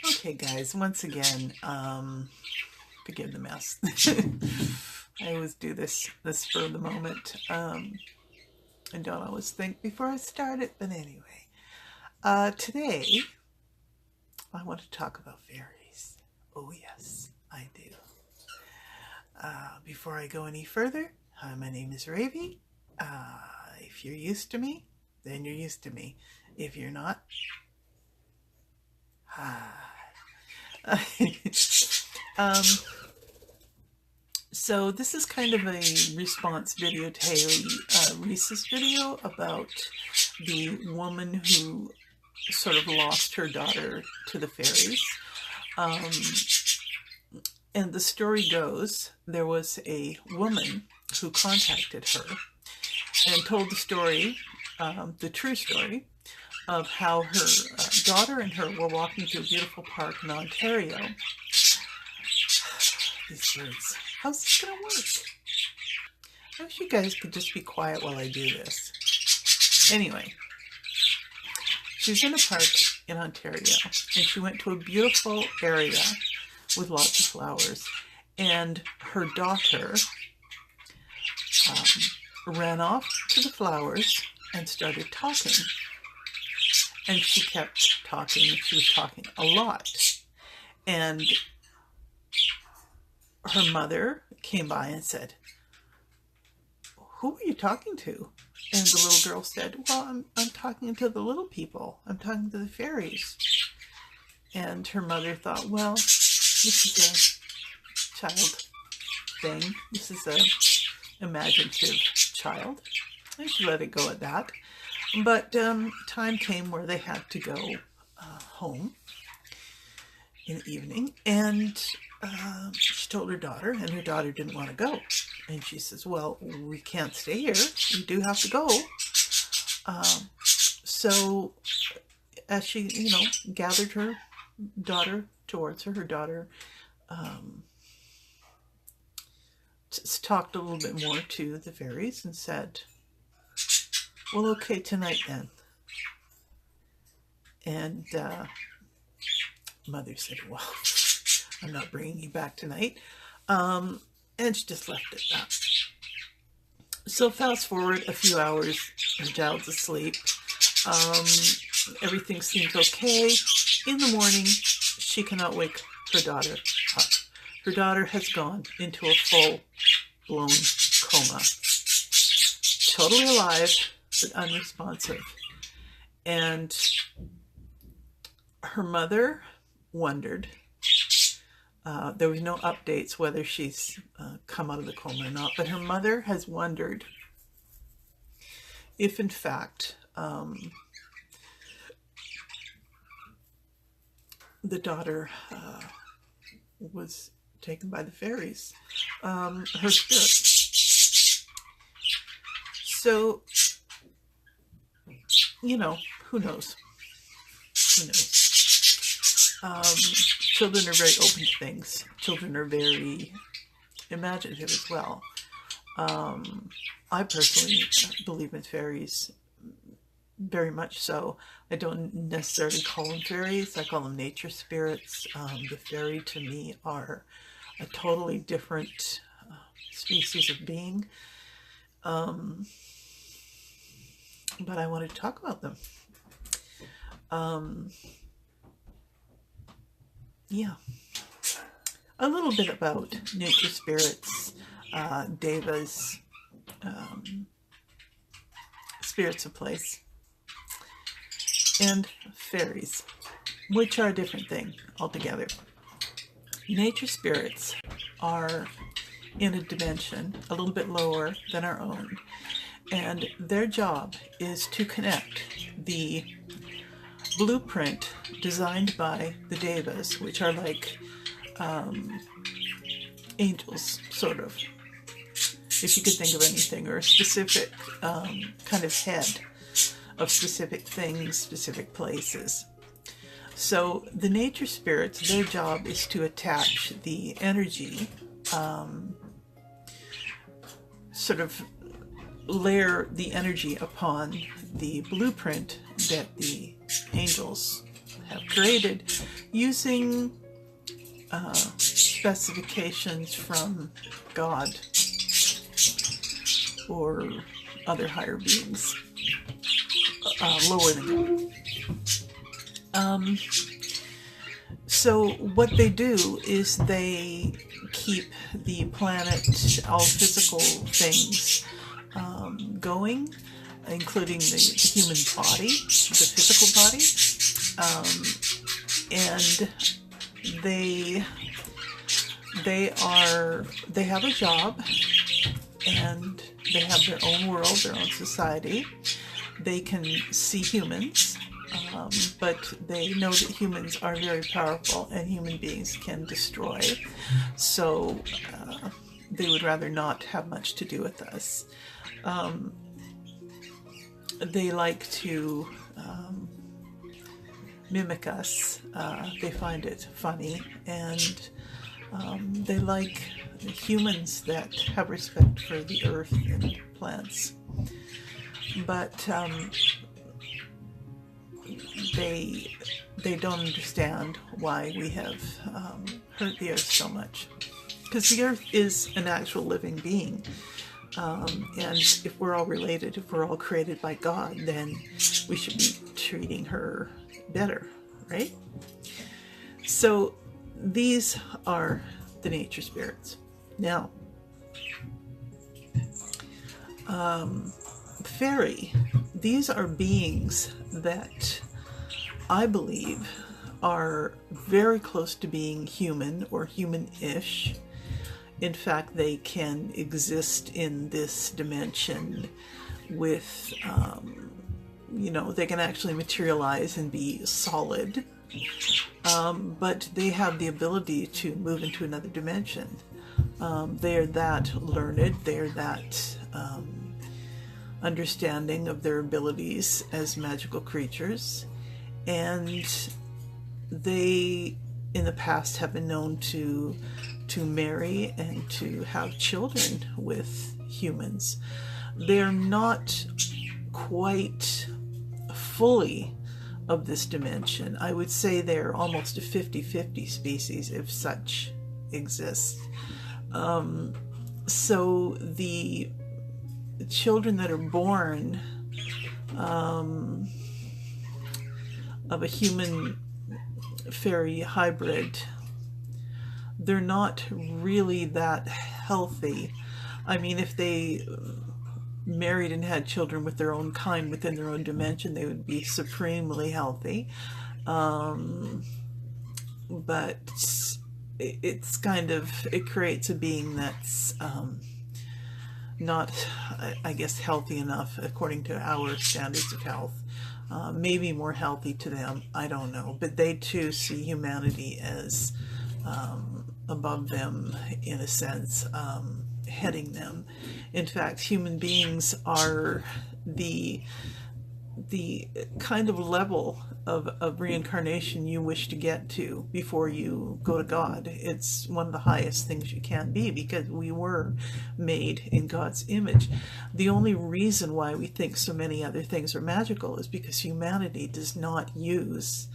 Okay, guys, once again, forgive the mess. I always do this for the moment. I don't always think before I start it, but anyway. Today, I want to talk about fairies. Oh yes, I do. Before I go any further, my name is Ravi. If you're used to me, then you're used to me. If you're not, hi. So this is kind of a response video to Hailey Reese's video about the woman who sort of lost her daughter to the fairies. And the story goes, there was a woman who contacted her and told the story, the true story, of how her daughter and her were walking through a beautiful park in Ontario. These words. How's this going to work? I wish you guys could just be quiet while I do this. Anyway, she was in a park in Ontario, and she went to a beautiful area with lots of flowers, and her daughter ran off to the flowers and started talking. And she kept talking. She was talking a lot. And her mother came by and said, "Who are you talking to?" And the little girl said, "Well, I'm talking to the little people. I'm talking to the fairies." And her mother thought, well, this is a child thing. This is a imaginative child. And she let it go at that. But time came where they had to go home in the evening, and she told her daughter, and her daughter didn't want to go. And she says, "Well, we can't stay here. We do have to go." So as she, gathered her daughter towards her daughter talked a little bit more to the fairies and said, "Well, okay, tonight then." And mother said, "Well, I'm not bringing you back tonight." And she just left it at that. So fast forward a few hours, her child's asleep. Everything seems okay. In the morning, she cannot wake her daughter up. Her daughter has gone into a full-blown coma. Totally alive, but unresponsive. And her mother wondered, there was no updates whether she's come out of the coma or not, but her mother has wondered if in fact the daughter was taken by the fairies, her spirit. So, who knows? Who knows? Children are very open to things. Children are very imaginative as well. I personally believe in fairies, very much so. I don't necessarily call them fairies. I call them nature spirits. The fairy to me are a totally different species of being. But I wanted to talk about them. Yeah. A little bit about nature spirits, Devas, spirits of place, and fairies, which are a different thing altogether. Nature spirits are in a dimension a little bit lower than our own, and their job is to connect the blueprint designed by the Devas, which are like angels, sort of. if you could think of anything, or a specific kind of head of specific things, specific places. So the nature spirits, their job is to attach the energy, sort of layer the energy upon the blueprint that the angels have created using specifications from God or other higher beings lower than God. So what they do is they keep the planet, all physical things going, including the human body, the physical body, and they have a job, and they have their own world, their own society. They can see humans, but they know that humans are very powerful and human beings can destroy. So they would rather not have much to do with us. They like to mimic us. They find it funny, and they like humans that have respect for the earth and plants. But they don't understand why we have hurt the earth so much. Because the earth is an actual living being. And if we're all related, if we're all created by God, then we should be treating her better, right? So these are the nature spirits. Now, fairy, these are beings that I believe are very close to being human or human-ish. In fact, they can exist in this dimension with, they can actually materialize and be solid, but they have the ability to move into another dimension. They are that learned, they are that understanding of their abilities as magical creatures, and they in the past have been known to marry and to have children with humans. They're not quite fully of this dimension. I would say they're almost a 50-50 species, if such exists. So the children that are born of a human fairy hybrid, they're not really that healthy. I mean, if they married and had children with their own kind within their own dimension, they would be supremely healthy. But it's kind of, it creates a being that's not, I guess, healthy enough according to our standards of health. Maybe more healthy to them, I don't know. But they too see humanity as above them, in a sense, heading them. In fact, human beings are the kind of level of reincarnation you wish to get to before you go to God. It's one of the highest things you can be, because we were made in God's image. The only reason why we think so many other things are magical is because humanity does not use,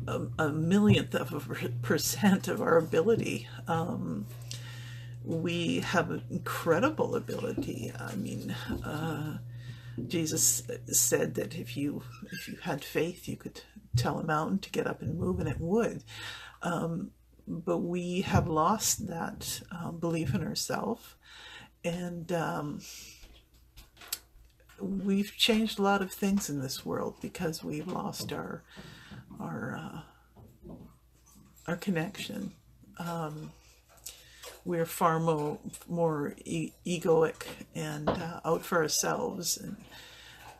a millionth of a percent of our ability. We have an incredible ability. I mean, Jesus said that if you had faith, you could tell a mountain to get up and move, and it would. But we have lost that belief in ourselves, and we've changed a lot of things in this world because we've lost our connection. We're far more egoic and out for ourselves and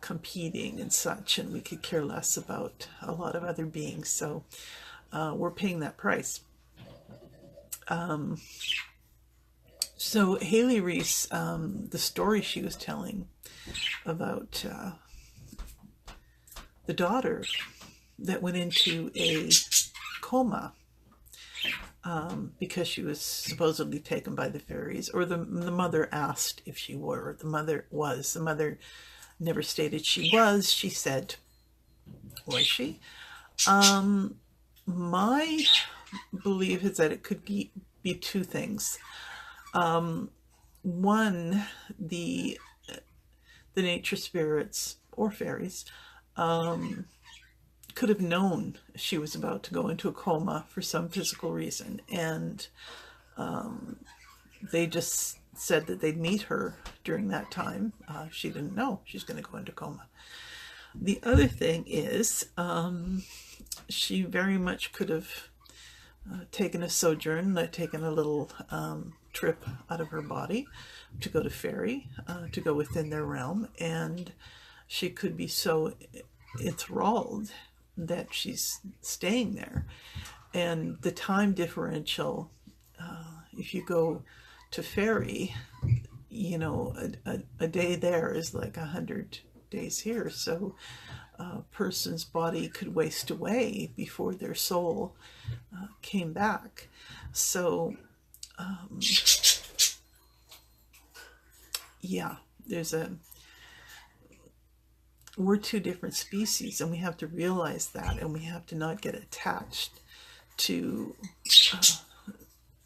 competing and such, and we could care less about a lot of other beings. So we're paying that price. So Hailey Reese, the story she was telling about the daughter that went into a coma because she was supposedly taken by the fairies, or the mother asked if she were. The mother was. The mother never stated she was. She said, was she? My belief is that it could be two things. One, the nature spirits or fairies could have known she was about to go into a coma for some physical reason, and they just said that they'd meet her during that time. She didn't know she's going to go into coma. The other thing is she very much could have taken a sojourn, taken a little trip out of her body to go to fairy, to go within their realm, and she could be so enthralled that she's staying there. And the time differential, if you go to fairy, you know, a day there is like 100 days here. So a person's body could waste away before their soul came back. So yeah, we're two different species, and we have to realize that, and we have to not get attached to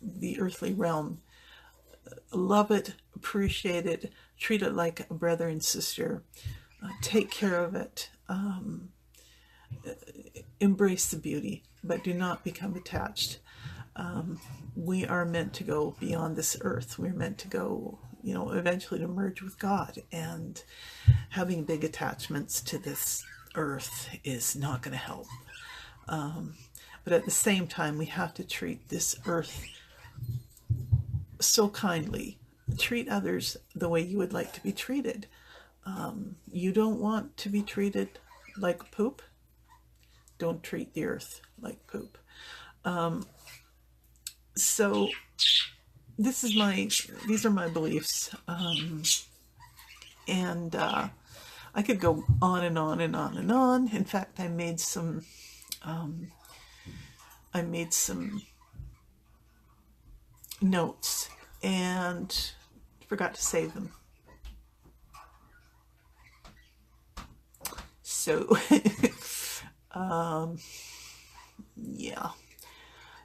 the earthly realm. Love it, appreciate it, treat it like a brother and sister, take care of it, embrace the beauty, but do not become attached. We are meant to go beyond this earth. We're meant to go, you know, eventually to merge with God, and having big attachments to this earth is not going to help. But at the same time, we have to treat this earth so kindly. Treat others the way you would like to be treated. You don't want to be treated like poop? Don't treat the earth like poop. So these are my beliefs. And I could go on and on and on and on. In fact, I made some notes and forgot to save them. So, yeah.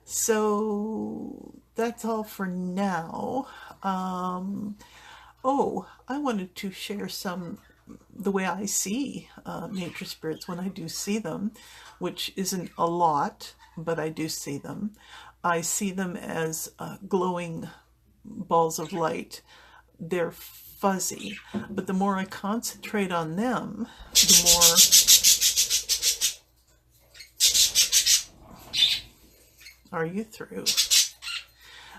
So that's all for now. Oh, I wanted to share the way I see nature spirits when I do see them, which isn't a lot, but I do see them. I see them as glowing balls of light. They're fuzzy, but the more I concentrate on them, the more are you through?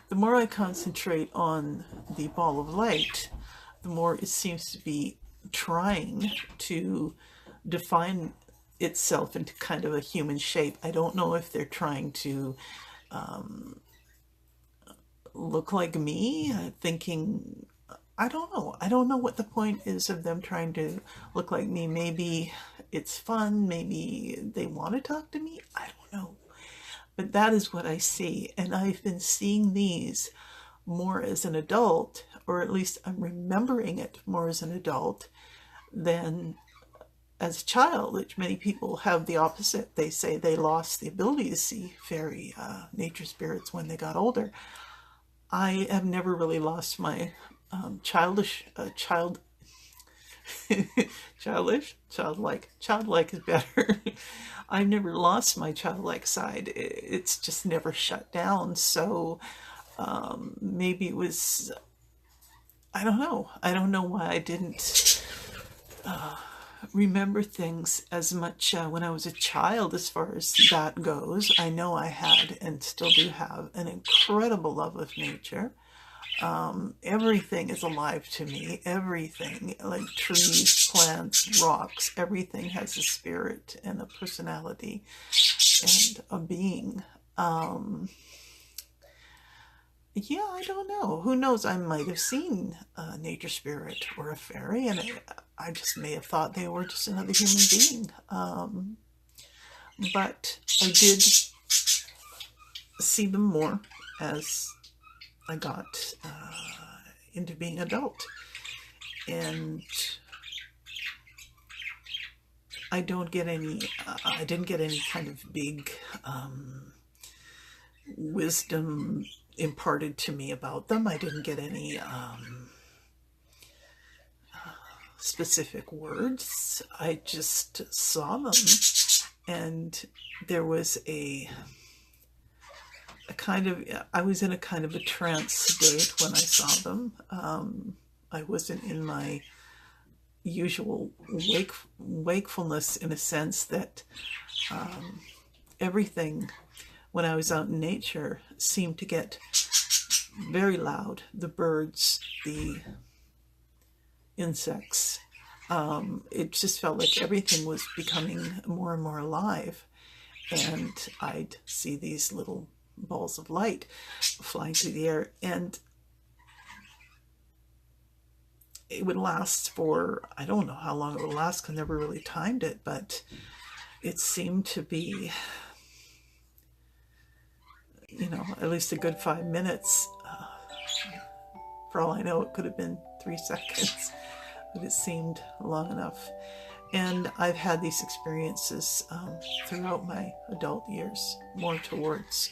The more I concentrate on the ball of light, the more it seems to be trying to define itself into kind of a human shape. I don't know if they're trying to look like me, thinking, I don't know. I don't know what the point is of them trying to look like me. Maybe it's fun. Maybe they want to talk to me. I don't know. But that is what I see. And I've been seeing these more as an adult, or at least I'm remembering it more as an adult than as a child, which many people have the opposite. They say they lost the ability to see fairy nature spirits when they got older. I have never really lost my childlike is better. I've never lost my childlike side. It's just never shut down. So maybe it was, I don't know. I don't know why I didn't remember things as much when I was a child as far as that goes. I know I had and still do have an incredible love of nature. Everything is alive to me. Everything, like trees, plants, rocks, everything has a spirit and a personality and a being. yeah, I don't know. Who knows? I might have seen a nature spirit or a fairy, and I just may have thought they were just another human being. But I did see them more as I got into being adult, and I don't get any. I didn't get any kind of big wisdom imparted to me about them. I didn't get any specific words. I just saw them, and there was a kind of, I was in a kind of a trance state when I saw them. I wasn't in my usual wakefulness, in a sense that everything when I was out in nature seemed to get very loud. The birds, the insects, it just felt like everything was becoming more and more alive. And I'd see these little balls of light flying through the air, and it would last for, I don't know how long it would last, because I never really timed it, but it seemed to be, you know, at least a good 5 minutes. For all I know, it could have been 3 seconds, but it seemed long enough. And I've had these experiences throughout my adult years, more towards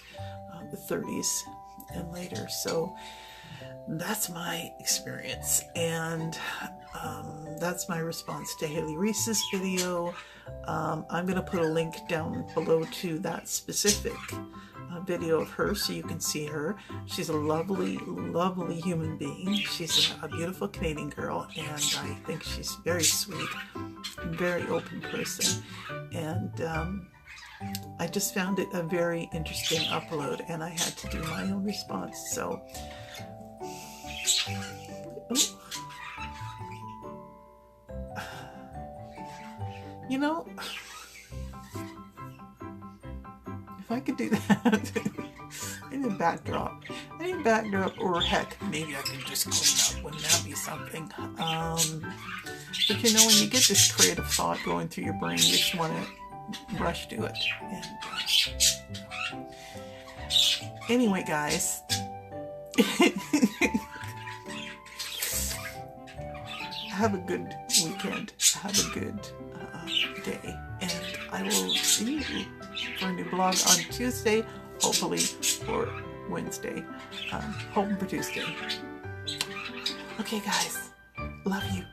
the 30s and later. So that's my experience, and that's my response to Hailey Reese's video. I'm going to put a link down below to that specific video of her so you can see her. She's a lovely, lovely human being. She's a beautiful Canadian girl, and I think she's very sweet, very open person, and I just found it a very interesting upload, and I had to do my own response. So you know, if I could do that, I need a backdrop. I need a backdrop, or heck, maybe I could just clean up. Wouldn't that be something? But you know, when you get this creative thought going through your brain, you just want to rush to it. And anyway, guys, have a good weekend. Have a good day, and I will see you for a new blog on Tuesday, hopefully, or Wednesday. Hoping for Tuesday. Okay, guys, love you.